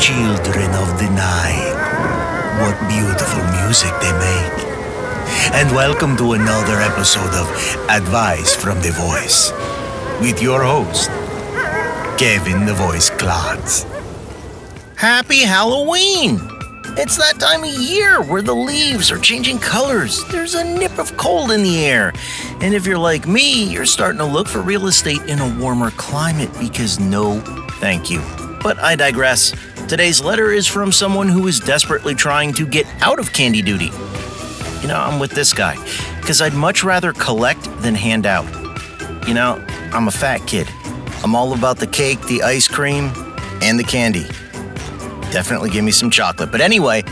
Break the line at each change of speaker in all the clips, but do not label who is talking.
children of the night. What beautiful music they make. And welcome to another episode of Advice from the Voice with your host, Kevin the Voice Klotz. Happy Halloween! It's that time of year where the leaves are changing colors. There's a nip of cold in the air. And if you're like me, you're starting to look for real estate in a warmer climate because no, thank you. But I digress. Today's letter is from someone who is desperately trying to get out of candy duty. You know, I'm with this guy because I'd much rather collect than hand out. You know, I'm a fat kid. I'm all about the cake, the ice cream, and the candy. Definitely give me some chocolate. But anyway,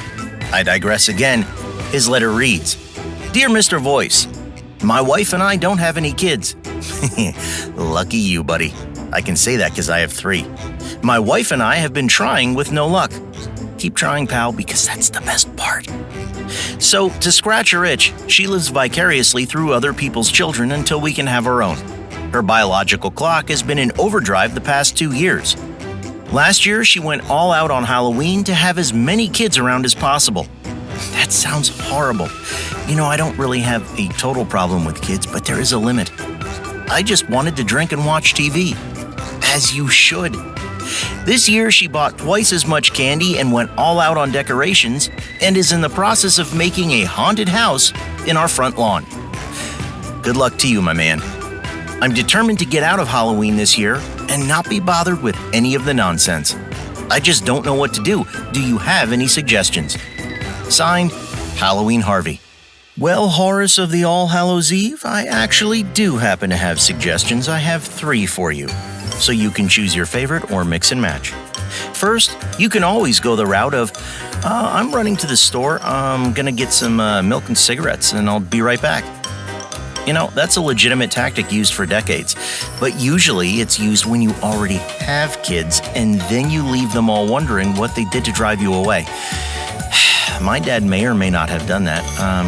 I digress again. His letter reads, Dear Mr. Voice, my wife and I don't have any kids. Lucky you, buddy. I can say that because I have 3. My wife and I have been trying with no luck. Keep trying, pal, because that's the best part. So, to scratch her itch, she lives vicariously through other people's children until we can have our own. Her biological clock has been in overdrive the past 2 years. Last year, she went all out on Halloween to have as many kids around as possible. That sounds horrible. You know, I don't really have a total problem with kids, but there is a limit. I just wanted to drink and watch TV. As you should. This year, she bought twice as much candy and went all out on decorations and is in the process of making a haunted house in our front lawn. Good luck to you, my man. I'm determined to get out of Halloween this year and not be bothered with any of the nonsense. I just don't know what to do. Do you have any suggestions? Signed, Halloween Harvey. Well, Horus of the All Hallows Eve, I actually do happen to have suggestions. I have 3 for you, so you can choose your favorite or mix and match. First, you can always go the route of, I'm running to the store, I'm gonna get some milk and cigarettes, and I'll be right back. You know, that's a legitimate tactic used for decades, but usually it's used when you already have kids and then you leave them all wondering what they did to drive you away. My dad may or may not have done that.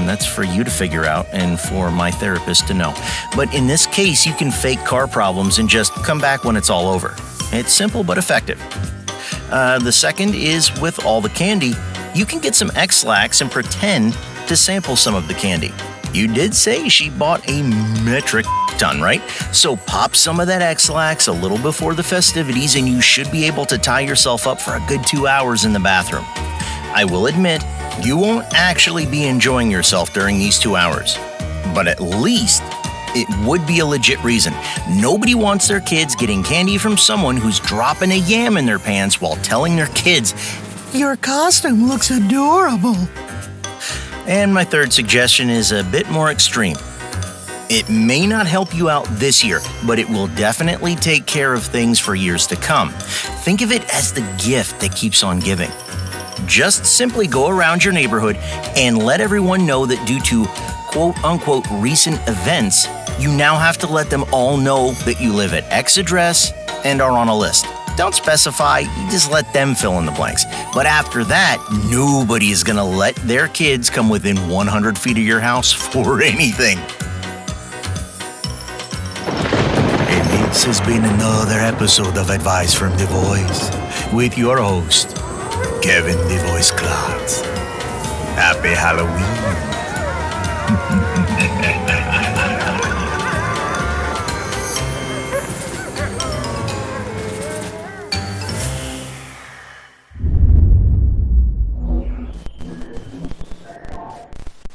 That's for you to figure out and for my therapist to know. But in this case, you can fake car problems and just come back when it's all over. It's simple but effective. The second is with all the candy, you can get some X-Lax and pretend to sample some of the candy. You did say she bought a metric ton, right? So pop some of that X-Lax a little before the festivities and you should be able to tie yourself up for a good 2 hours in the bathroom. I will admit, you won't actually be enjoying yourself during these 2 hours. But at least it would be a legit reason. Nobody wants their kids getting candy from someone who's dropping a yam in their pants while telling their kids, "Your costume looks adorable." And my third suggestion is a bit more extreme. It may not help you out this year, but it will definitely take care of things for years to come. Think of it as the gift that keeps on giving. Just simply go around your neighborhood and let everyone know that due to quote-unquote recent events, you now have to let them all know that you live at X address and are on a list. Don't specify, you just let them fill in the blanks. But after that, nobody is going to let their kids come within 100 feet of your house for anything. And this has been another episode of Advice from the Voice with your host, Kevin the Voice Klotz. Happy Halloween.